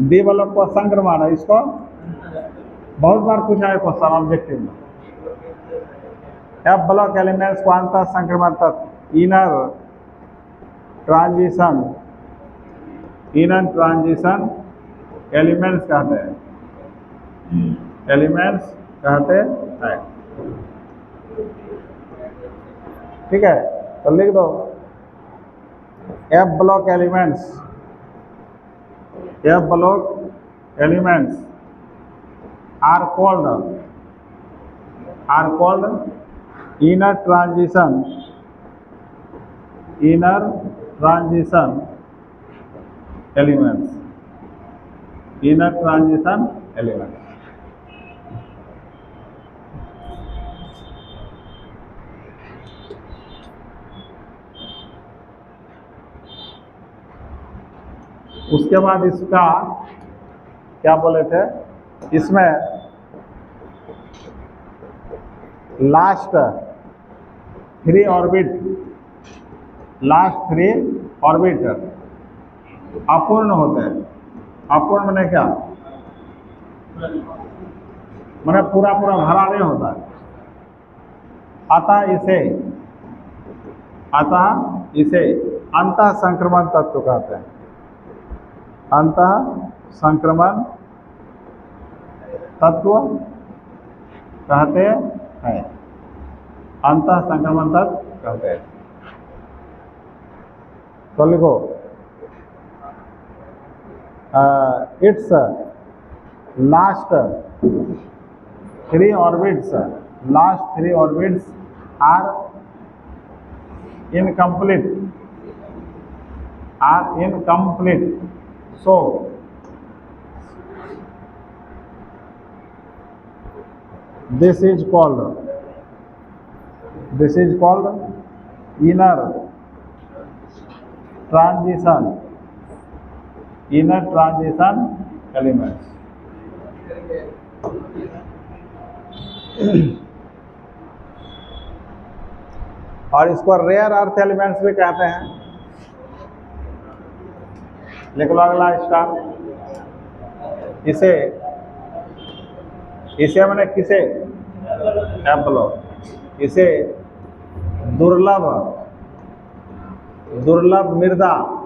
डी ब्लॉक को संक्रमण है। इसको बहुत बार पूछा है क्वेश्चन ऑब्जेक्टिव में। एफ ब्लॉक एलिमेंट्स को अंतः संक्रमण तत्व इनर ट्रांजिशन एलिमेंट्स कहते हैं, ठीक है। तो लिख दो F block elements are called inner transition elements. उसके बाद इसका क्या बोले थे, इसमें लास्ट थ्री ऑर्बिट अपूर्ण होते हैं। अपूर्ण मैंने क्या, मैंने पूरा भरा नहीं होता है। अतः इसे अंतः संक्रमण तत्व कहते हैं। अंतः संक्रमण तत्व कहते हैं, अंतः संक्रमण तत्व कहते हैं। तो लिखो its last three orbits are incomplete so this is called inner transition elements। और इसको रेयर अर्थ एलिमेंट्स भी कहते हैं। लिख लो अगला स्टार। इसे मैंने किसे? F block. इसे दुर्लभ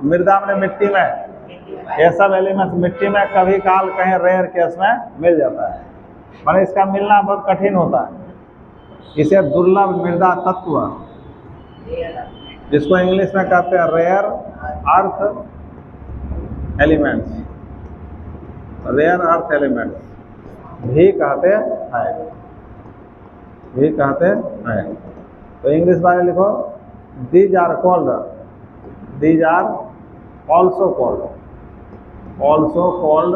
मृदा मैंने मिट्टी में, ये सब एलिमेंट्स मिट्टी में कभी काल कहीं रेयर केस में मिल जाता है, माने इसका मिलना बहुत कठिन होता है। इसे दुर्लभ मृदा तत्व, जिसको इंग्लिश में कहते हैं रेयर अर्थ एलिमेंट्स भी कहते हैं। तो इंग्लिश वाले लिखो these are also called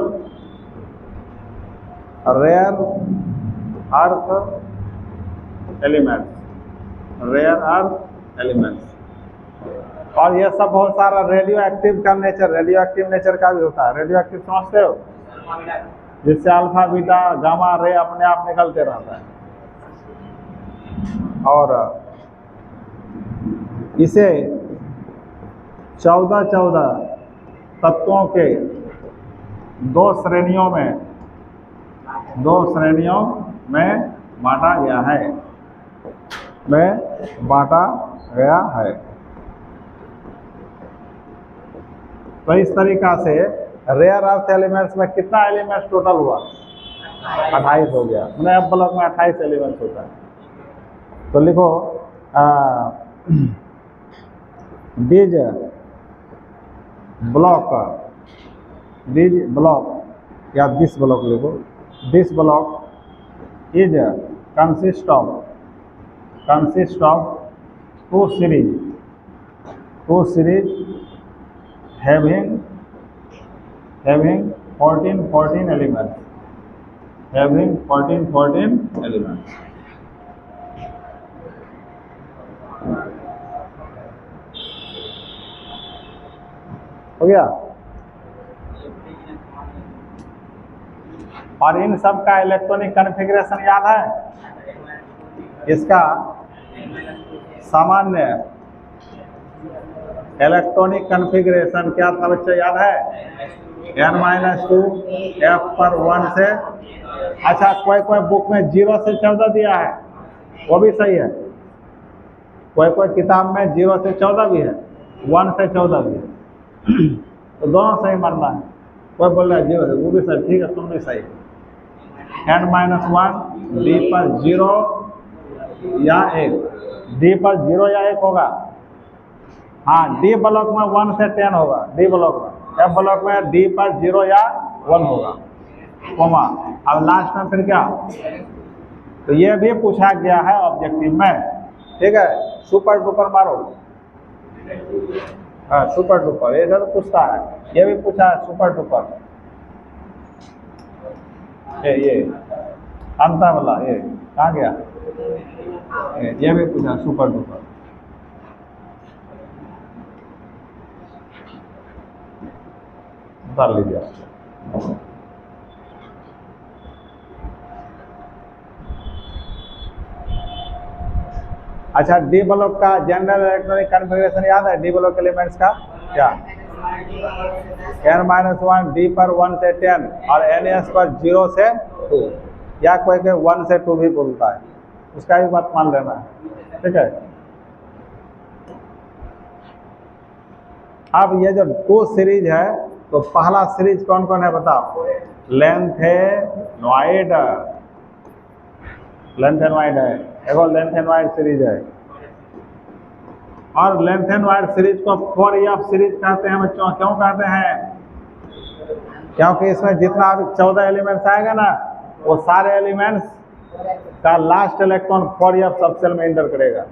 rare earth elements. और ये सब बहुत सारा रेडियो एक्टिव नेचर का भी होता है। रेडियो एक्टिव समझते हो, जिससे अल्फा बीटा गामा रे अपने आप निकलते रहता है। और इसे 14 तत्वों के 2 श्रेणियों में दो श्रेणियों में बांटा गया है, में बांटा गया है। तो इस तरीका से रेयर अर्थ एलिमेंट्स में कितना एलिमेंट्स टोटल हुआ? 28 हो गया। मैंने अब ब्लॉक में 28 एलिमेंट्स होता है। तो लिखो बीज ब्लॉक या दिस ब्लॉक लिखो। This block is consist of two series having 14 elements, having 14 elements। हो गया। और इन सब का इलेक्ट्रॉनिक कॉन्फ़िगरेशन याद है? इसका सामान्य इलेक्ट्रॉनिक कॉन्फ़िगरेशन क्या था बच्चे, याद है? n-2 f पर 1 से। अच्छा, कोई बुक में 0 से 14 दिया है, वो भी सही है। कोई किताब में 0 से 14 भी है, 1 से 14 भी है। तो दोनों सही मानना है। कोई बोल रहा है 0 से, वो भी सही, ठीक है, तुम भी सही। n-1 d पर 0 या 1, d पर 0 या 1 होगा। हाँ, डी ब्लॉक में 1 से 10 होगा, डी ब्लॉक में। एफ ब्लॉक में डी पर 0 या 1 होगा, कोमा। अब लास्ट में फिर क्या? तो ये भी पूछा गया है ऑब्जेक्टिव में, ठीक है। सुपर डुपर मारो, हाँ सुपर डुपर, ये सब पूछता है। ये भी पूछा है सुपर डुपर, ये अंतर वाला, ये कहाँ गया? ये भी पूछा सुपर डुपर। उतार लीजिए। अच्छा, डी ब्लॉक का जनरल इलेक्ट्रॉनिक कॉन्फ़िगरेशन याद है? डी ब्लॉक एलिमेंट्स का क्या? n-1 d पर 1 से 10 और ns पर 0 से 2, या कोई 1 से 2 भी बोलता है, उसका भी बात मान लेना है, ठीक है। अब ये जो 2 सीरीज है, तो पहला सीरीज कौन कौन है बताओ? लेंथेनॉइड है, एगो लेंथेनॉइड सीरीज है। और लेंथेनॉइड सीरीज को 4f सीरीज कहते हैं बच्चों। क्यों कहते हैं? क्योंकि इसमें जितना अभी 14 एलिमेंट्स आएगा ना, वो सारे एलिमेंट्स का लास्ट इलेक्ट्रॉन 4f सबसेल में एंटर करेगा,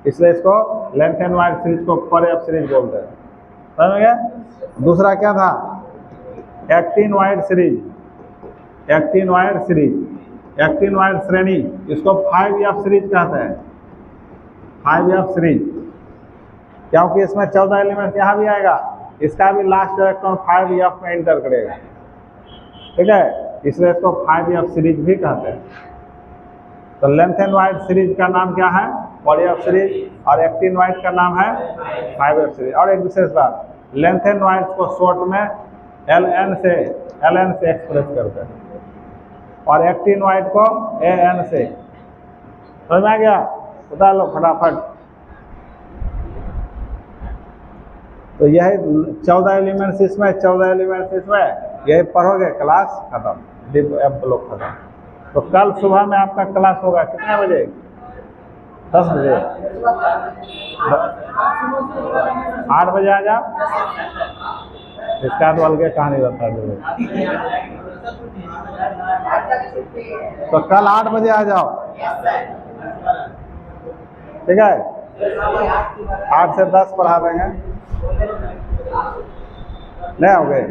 इसलिए इसको लेंथेनॉइड सीरीज को 4f सीरीज बोलते हैं। समझ गए? दूसरा क्या था? एक्टिनॉइड श्रेणी, इसको 5f सीरीज कहते हैं। 5f सीरीज, क्योंकि इसमें 14 एलिमेंट्स यहाँ भी आएगा, इसका भी लास्ट इलेक्ट्रॉन 5f में एंटर करेगा, ठीक है, इसलिए इसको 5f सीरीज भी कहते हैं। तो लेंथेनॉइड सीरीज का नाम क्या है? 4f सीरीज, और एक्टिनॉइड का नाम है 5f सीरीज। और एक विशेष बात, लेंथेनॉइड को शॉर्ट में LN से एक्सप्रेस करते हैं, और एक्टिनॉइड को AN से। समझ में आ गया? बता लो फटाफट। तो यही 14 एलिमेंट्स इसमें, 14 एलिमेंट्स इसमें, यही पढ़ोगे, क्लास खत्म, एफ ब्लॉक खत्म। तो कल सुबह में आपका क्लास होगा कितने बजे? 10 बजे। 8 बजे आ जाओ, इसका तो अलग कहानी बता दो। तो कल 8 बजे आ जाओ, ठीक है। 8 से 10 पढ़ा देंगे, नहीं हो गए?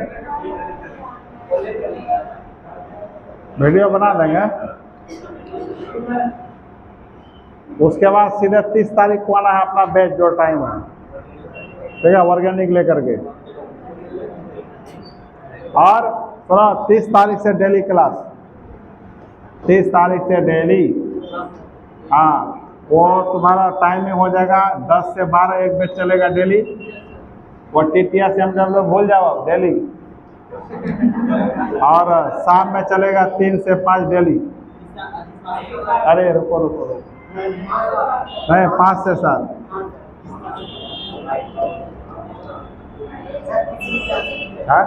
वीडियो बना देंगे। उसके बाद सीधे 30 तारीख को आना है अपना बैच, जो टाइम है, ठीक है, ऑर्गेनिक लेकर के। और सुनो, 30 तारीख से डेली क्लास, 30 तारीख से डेली। हाँ, वो तुम्हारा टाइमिंग हो जाएगा 10 से 12, एक बैच चलेगा डेली। वो TTS MW भूल जाओ, डेली और शाम में चलेगा 3 से 5 डेली। अरे रुको रुको रुको, नहीं 5 से 7। हाँ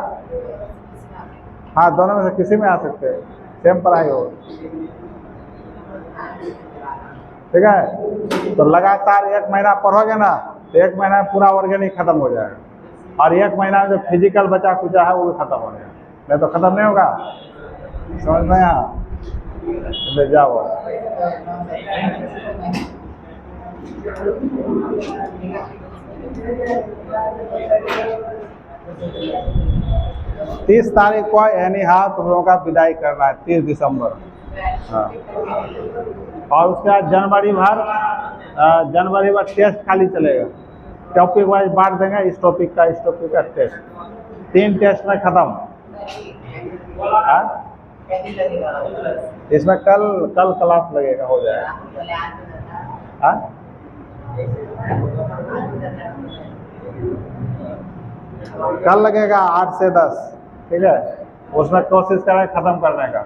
हाँ, दोनों में से किसी में आ सकते हैं, सेम पढ़ाई हो। ठीक है, तो लगातार 1 महीना पढ़ोगे ना तो 1 महीना में पूरा ऑर्गेनिक खत्म हो जाएगा, और 1 महीना में जो फिजिकल बचा कुचा है वो भी खत्म हो जाएगा, नहीं तो खत्म नहीं होगा। समझ में आया? ले जाओ। तीस तारीख को एनी हाउ तुम लोगों का विदाई करना है, 30 दिसंबर। हाँ, और उसके बाद जनवरी भर टेस्ट खाली चलेगा, टॉपिक वाइज बांट देंगे, इस टॉपिक का टेस्ट, 3 टेस्ट में खत्म। इसमें कल क्लास लगेगा, हो जाएगा। कल लगेगा 8 से 10, ठीक है, उसमें कोशिश करें खत्म करने का।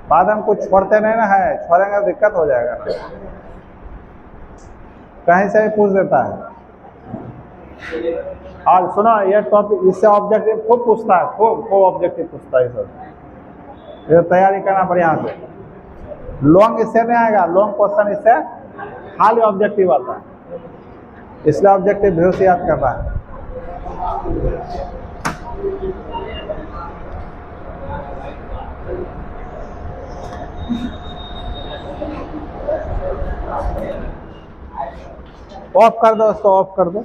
बाद में कुछ छोड़ते नहीं ना है, छोड़ेंगे दिक्कत हो जाएगा, कहीं से भी पूछ देता है। और सुनो, ये टॉपिक इससे ऑब्जेक्टिव खूब पूछता है, खूब ऑब्जेक्टिव पूछता है सब, ये तैयारी करना बढ़िया से। लॉन्ग इससे नहीं आएगा, लॉन्ग क्वेश्चन इससे खाली ऑब्जेक्टिव आता है, इसलिए ऑब्जेक्टिव भी से याद कर रहा है। ऑफ कर दो उसको, ऑफ कर दो।